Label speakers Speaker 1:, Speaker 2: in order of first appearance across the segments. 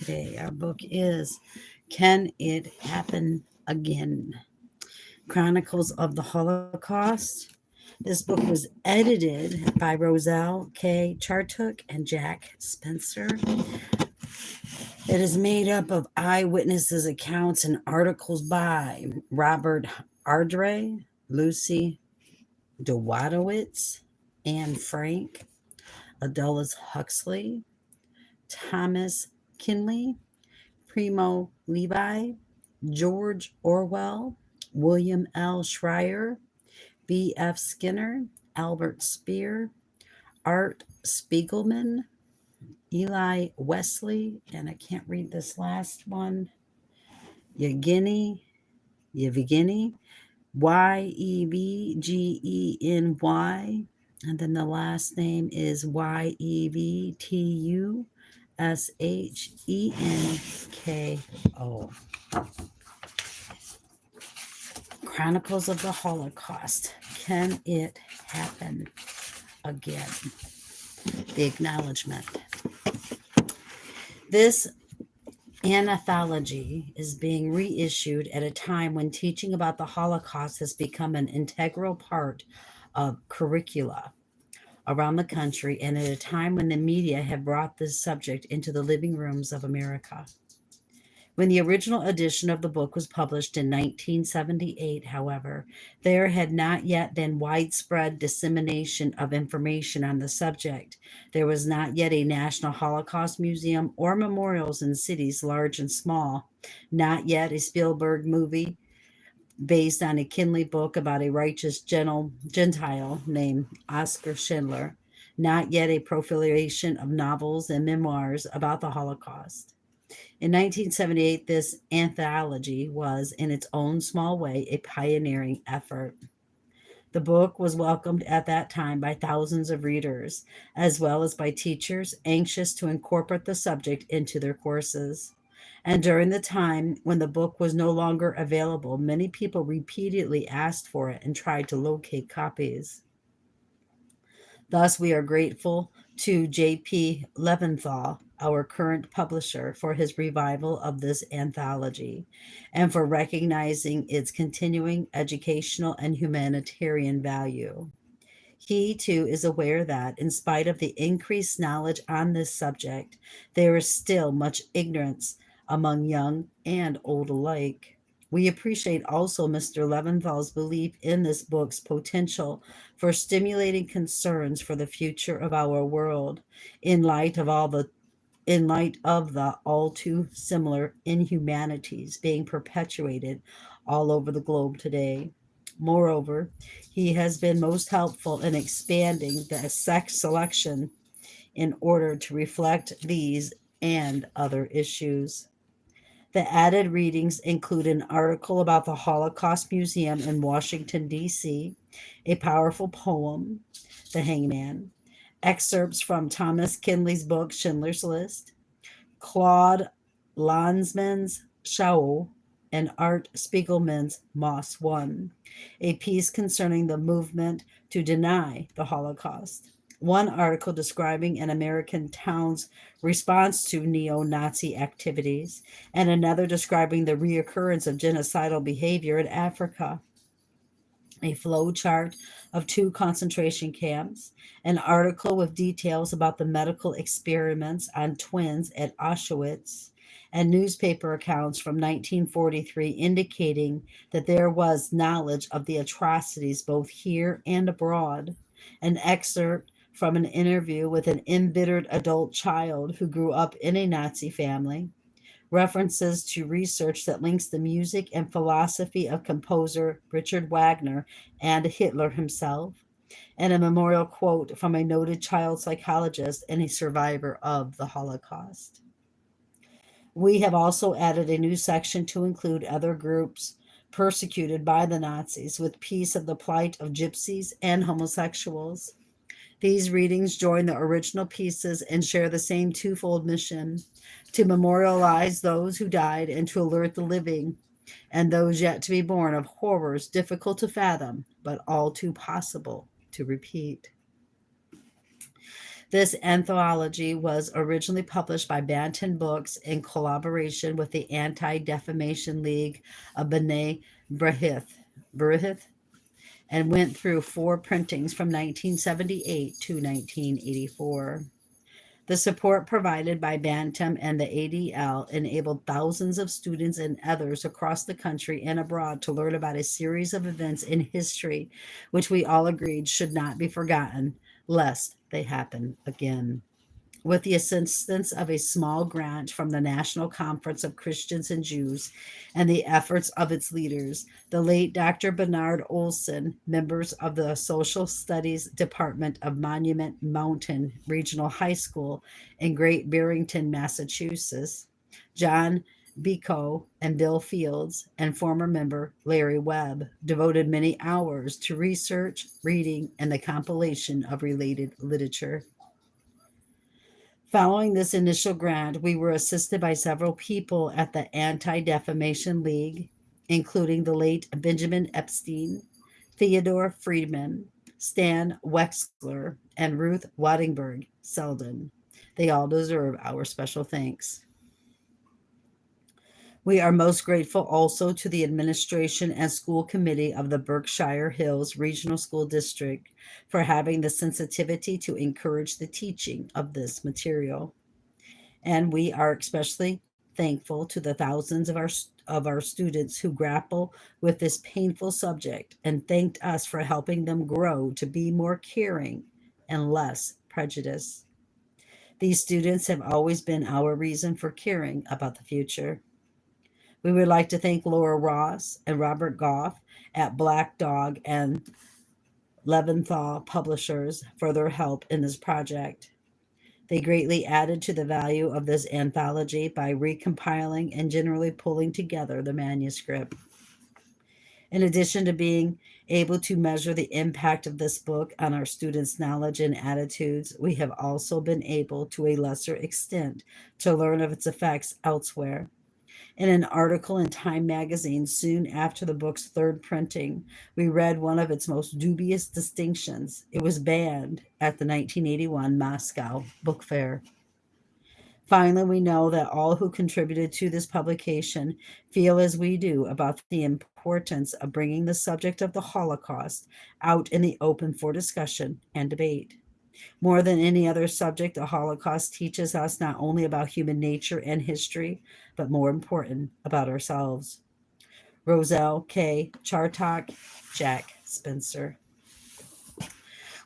Speaker 1: today. Our book is Can It Happen Again? Chronicles of the Holocaust. This book was edited by Roselle K. Chartock and Jack Spencer. It is made up of eyewitnesses' accounts and articles by Robert Ardrey, Lucy Dowadowitz, Anne Frank, Aldous Huxley, Thomas Kinley, Primo Levi, George Orwell, William L. Schreier, B.F. Skinner, Albert Speer, Art Spiegelman, Eli Wesley, and I can't read this last one, Yevgeny, Yevgeny, and then the last name is Yevtushenko. Chronicles of the Holocaust. Can it happen again? The acknowledgement. This anthology is being reissued at a time when teaching about the Holocaust has become an integral part of curricula around the country, and at a time when the media have brought this subject into the living rooms of America. When the original edition of the book was published in 1978, however, there had not yet been widespread dissemination of information on the subject. There was not yet a National Holocaust Museum or memorials in cities large and small, not yet a Spielberg movie based on a Kinley book about a righteous Gentile named Oskar Schindler, not yet a proliferation of novels and memoirs about the Holocaust. In 1978, this anthology was, in its own small way, a pioneering effort. The book was welcomed at that time by thousands of readers, as well as by teachers anxious to incorporate the subject into their courses. And during the time when the book was no longer available, many people repeatedly asked for it and tried to locate copies. Thus, we are grateful to J.P. Leventhal, our current publisher, for his revival of this anthology and for recognizing its continuing educational and humanitarian value. He, too, is aware that, in spite of the increased knowledge on this subject, there is still much ignorance among young and old alike. We appreciate also Mr. Leventhal's belief in this book's potential for stimulating concerns for the future of our world in light of the all too similar inhumanities being perpetuated all over the globe today. Moreover, he has been most helpful in expanding the sex selection in order to reflect these and other issues. The added readings include an article about the Holocaust Museum in Washington, D.C., a powerful poem, The Hangman, excerpts from Thomas Kinley's book, Schindler's List, Claude Lanzmann's Shaul, and Art Spiegelman's Moss One, a piece concerning the movement to deny the Holocaust. One article describing an American town's response to neo-Nazi activities, and another describing the reoccurrence of genocidal behavior in Africa. A flow chart of 2 concentration camps, an article with details about the medical experiments on twins at Auschwitz, and newspaper accounts from 1943 indicating that there was knowledge of the atrocities both here and abroad. An excerpt from an interview with an embittered adult child who grew up in a Nazi family, references to research that links the music and philosophy of composer Richard Wagner and Hitler himself, and a memorial quote from a noted child psychologist and a survivor of the Holocaust. We have also added a new section to include other groups persecuted by the Nazis, with piece of the plight of gypsies and homosexuals. These readings join the original pieces and share the same twofold mission: to memorialize those who died and to alert the living and those yet to be born of horrors difficult to fathom, but all too possible to repeat. This anthology was originally published by Bantam Books in collaboration with the Anti-Defamation League of B'nai B'rith, and went through 4 printings from 1978 to 1984. The support provided by Bantam and the ADL enabled thousands of students and others across the country and abroad to learn about a series of events in history which we all agreed should not be forgotten lest they happen again. With the assistance of a small grant from the National Conference of Christians and Jews and the efforts of its leaders, the late Dr. Bernard Olson, members of the Social Studies Department of Monument Mountain Regional High School in Great Barrington, Massachusetts, John Biko and Bill Fields, and former member Larry Webb, devoted many hours to research, reading, and the compilation of related literature. Following this initial grant, we were assisted by several people at the Anti-Defamation League, including the late Benjamin Epstein, Theodore Friedman, Stan Wexler, and Ruth Waddingberg Selden. They all deserve our special thanks. We are most grateful also to the administration and school committee of the Berkshire Hills Regional School District for having the sensitivity to encourage the teaching of this material. And we are especially thankful to the thousands of our students who grapple with this painful subject and thanked us for helping them grow to be more caring and less prejudiced. These students have always been our reason for caring about the future. We would like to thank Laura Ross and Robert Goff at Black Dog and Leventhal Publishers for their help in this project. They greatly added to the value of this anthology by recompiling and generally pulling together the manuscript. In addition to being able to measure the impact of this book on our students' knowledge and attitudes, we have also been able, to a lesser extent, to learn of its effects elsewhere. In an article in Time magazine soon after the book's third printing, we read one of its most dubious distinctions. It was banned at the 1981 Moscow Book Fair. Finally, we know that all who contributed to this publication feel as we do about the importance of bringing the subject of the Holocaust out in the open for discussion and debate. More than any other subject, the Holocaust teaches us not only about human nature and history, but more important, about ourselves. Roselle K. Chartock, Jack Spencer.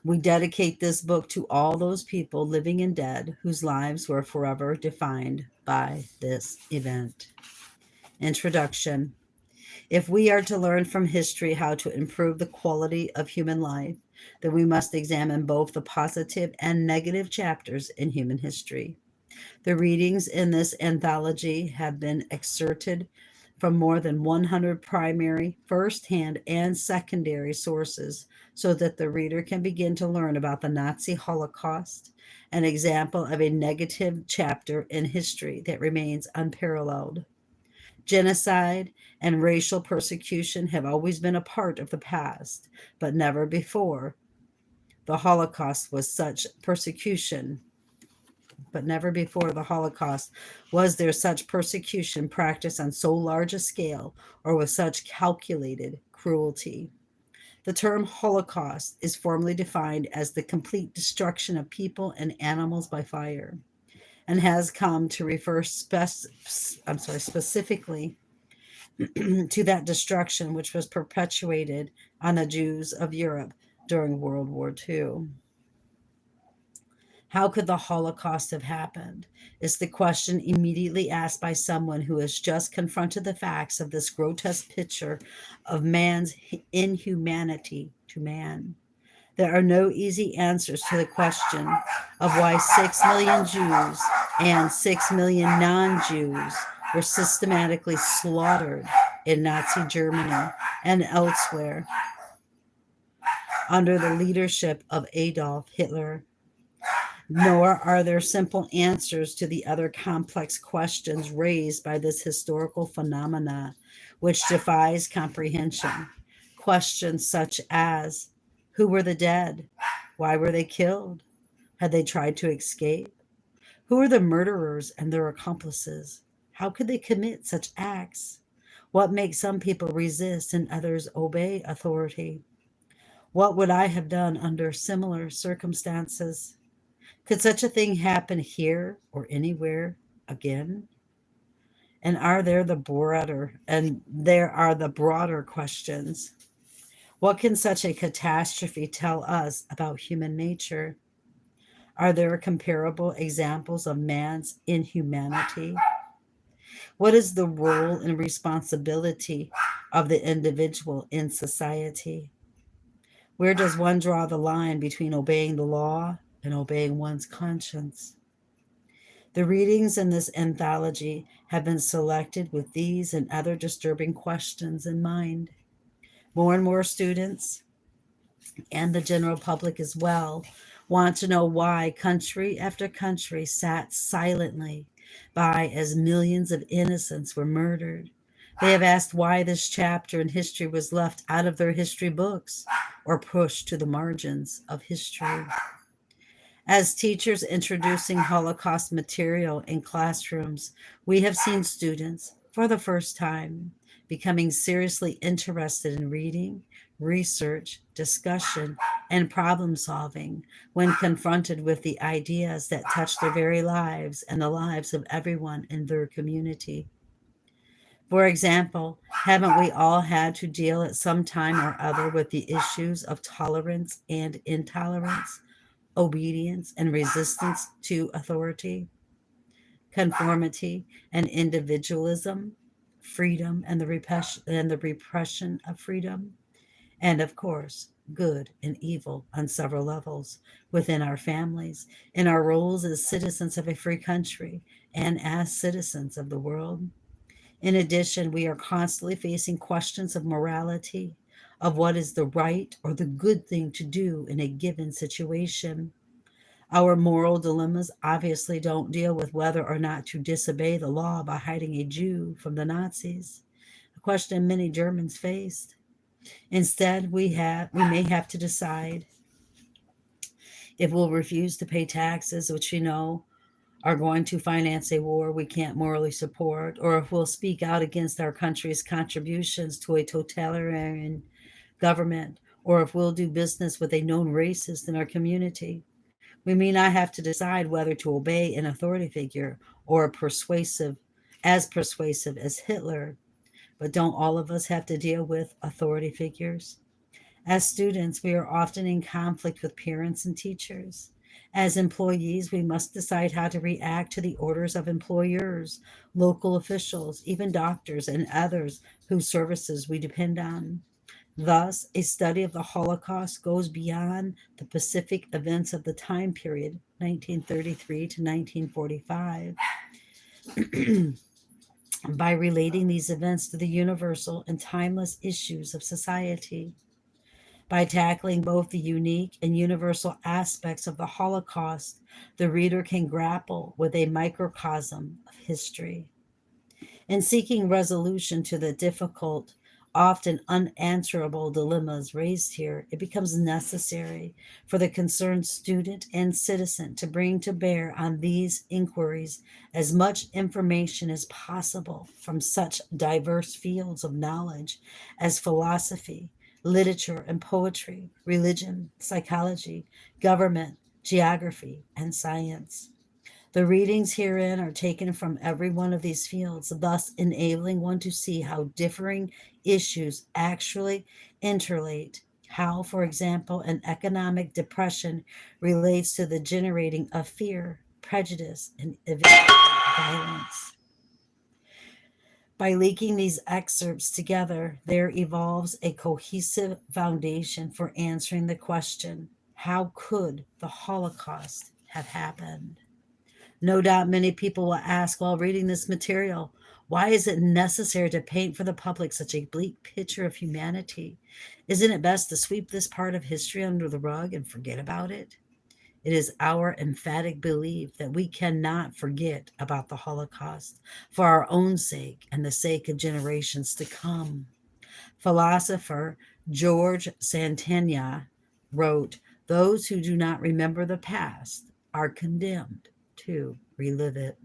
Speaker 1: We dedicate this book to all those people, living and dead, whose lives were forever defined by this event. Introduction. If we are to learn from history how to improve the quality of human life, then we must examine both the positive and negative chapters in human history. The readings in this anthology have been excerpted from more than 100 primary, first-hand, and secondary sources so that the reader can begin to learn about the Nazi Holocaust, an example of a negative chapter in history that remains unparalleled. Genocide and racial persecution have always been a part of the past, but never before the Holocaust was such persecution. But never before the Holocaust was there such persecution practiced on so large a scale or with such calculated cruelty. The term Holocaust is formally defined as the complete destruction of people and animals by fire, and has come to refer specifically to that destruction which was perpetuated on the Jews of Europe during World War II. How could the Holocaust have happened? Is the question immediately asked by someone who has just confronted the facts of this grotesque picture of man's inhumanity to man. There are no easy answers to the question of why 6 million Jews and 6 million non-Jews were systematically slaughtered in Nazi Germany and elsewhere under the leadership of Adolf Hitler. Nor are there simple answers to the other complex questions raised by this historical phenomena, which defies comprehension. Questions such as, who were the dead? Why were they killed? Had they tried to escape? Who are the murderers and their accomplices? How could they commit such acts? What makes some people resist and others obey authority? What would I have done under similar circumstances? Could such a thing happen here or anywhere again? And there are the broader questions. What can such a catastrophe tell us about human nature? Are there comparable examples of man's inhumanity? What is the role and responsibility of the individual in society? Where does one draw the line between obeying the law and obeying one's conscience? The readings in this anthology have been selected with these and other disturbing questions in mind. More and more students, and the general public as well, want to know why country after country sat silently by as millions of innocents were murdered. They have asked why this chapter in history was left out of their history books or pushed to the margins of history. As teachers introducing Holocaust material in classrooms, we have seen students, for the first time, becoming seriously interested in reading, research, discussion, and problem solving when confronted with the ideas that touch their very lives and the lives of everyone in their community. For example, haven't we all had to deal at some time or other with the issues of tolerance and intolerance, obedience and resistance to authority, conformity and individualism, freedom and the repression of freedom, and of course, good and evil on several levels within our families, in our roles as citizens of a free country and as citizens of the world? In addition, we are constantly facing questions of morality, of what is the right or the good thing to do in a given situation. Our moral dilemmas obviously don't deal with whether or not to disobey the law by hiding a Jew from the Nazis, a question many Germans faced. Instead, we may have to decide if we'll refuse to pay taxes, which we know are going to finance a war we can't morally support, or if we'll speak out against our country's contributions to a totalitarian government, or if we'll do business with a known racist in our community. We may not have to decide whether to obey an authority figure or persuasive as Hitler, but don't all of us have to deal with authority figures? As students, we are often in conflict with parents and teachers. As employees, we must decide how to react to the orders of employers, local officials, even doctors, and others whose services we depend on. Thus, a study of the Holocaust goes beyond the specific events of the time period, 1933 to 1945, by relating these events to the universal and timeless issues of society. By tackling both the unique and universal aspects of the Holocaust, the reader can grapple with a microcosm of history. In seeking resolution to the difficult, often unanswerable dilemmas raised here, it becomes necessary for the concerned student and citizen to bring to bear on these inquiries as much information as possible from such diverse fields of knowledge as philosophy, literature and poetry, religion, psychology, government, geography, and science. The readings herein are taken from every one of these fields, thus enabling one to see how differing issues actually interrelate. How, for example, an economic depression relates to the generating of fear, prejudice, and eventually violence. By linking these excerpts together, there evolves a cohesive foundation for answering the question, how could the Holocaust have happened? No doubt many people will ask while reading this material, why is it necessary to paint for the public such a bleak picture of humanity? Isn't it best to sweep this part of history under the rug and forget about it? It is our emphatic belief that we cannot forget about the Holocaust for our own sake and the sake of generations to come. Philosopher George Santayana wrote, "Those who do not remember the past are condemned to relive it.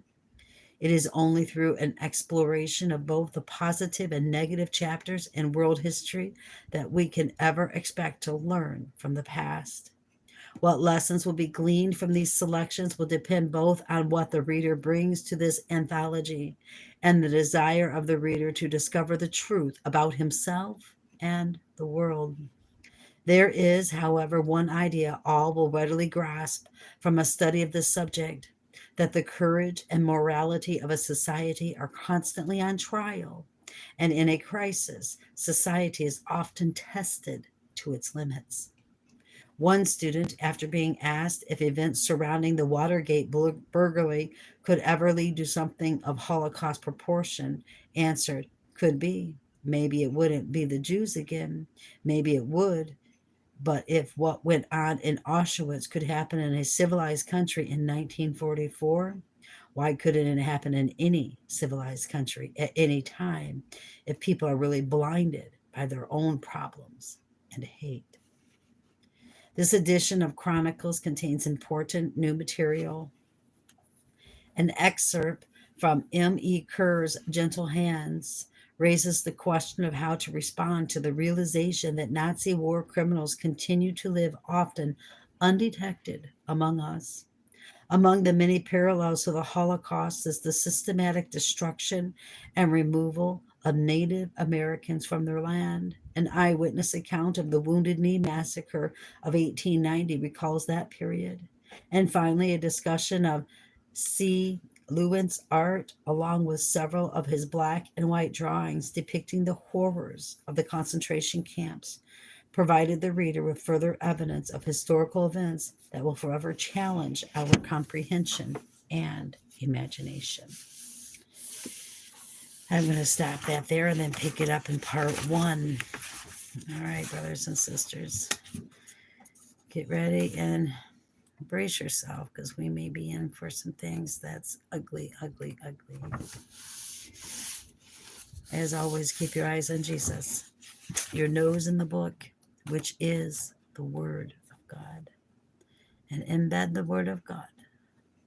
Speaker 1: It is only through an exploration of both the positive and negative chapters in world history that we can ever expect to learn from the past. What lessons will be gleaned from these selections will depend both on what the reader brings to this anthology and the desire of the reader to discover the truth about himself and the world. There is, however, one idea all will readily grasp from a study of this subject, that the courage and morality of a society are constantly on trial, and in a crisis, society is often tested to its limits. One student, after being asked if events surrounding the Watergate burglary could ever lead to something of Holocaust proportion, answered, "Could be. Maybe it wouldn't be the Jews again. Maybe it would. But if what went on in Auschwitz could happen in a civilized country in 1944, why couldn't it happen in any civilized country at any time if people are really blinded by their own problems and hate?" This edition of Chronicles contains important new material. An excerpt from M.E. Kerr's Gentle Hands raises the question of how to respond to the realization that Nazi war criminals continue to live often undetected among us. Among the many parallels to the Holocaust is the systematic destruction and removal of Native Americans from their land. An eyewitness account of the Wounded Knee Massacre of 1890 recalls that period. And finally, a discussion of C. Lewin's art, along with several of his black and white drawings depicting the horrors of the concentration camps, provided the reader with further evidence of historical events that will forever challenge our comprehension and imagination. I'm going to stop that there and then pick it up in part 1. All right, brothers and sisters, get ready and brace yourself, because we may be in for some things that's ugly, ugly, ugly. As always, keep your eyes on Jesus, your nose in the book, which is the Word of God, and embed the Word of God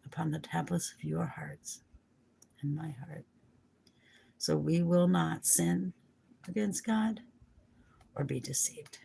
Speaker 1: upon the tablets of your hearts and my heart, so we will not sin against God or be deceived.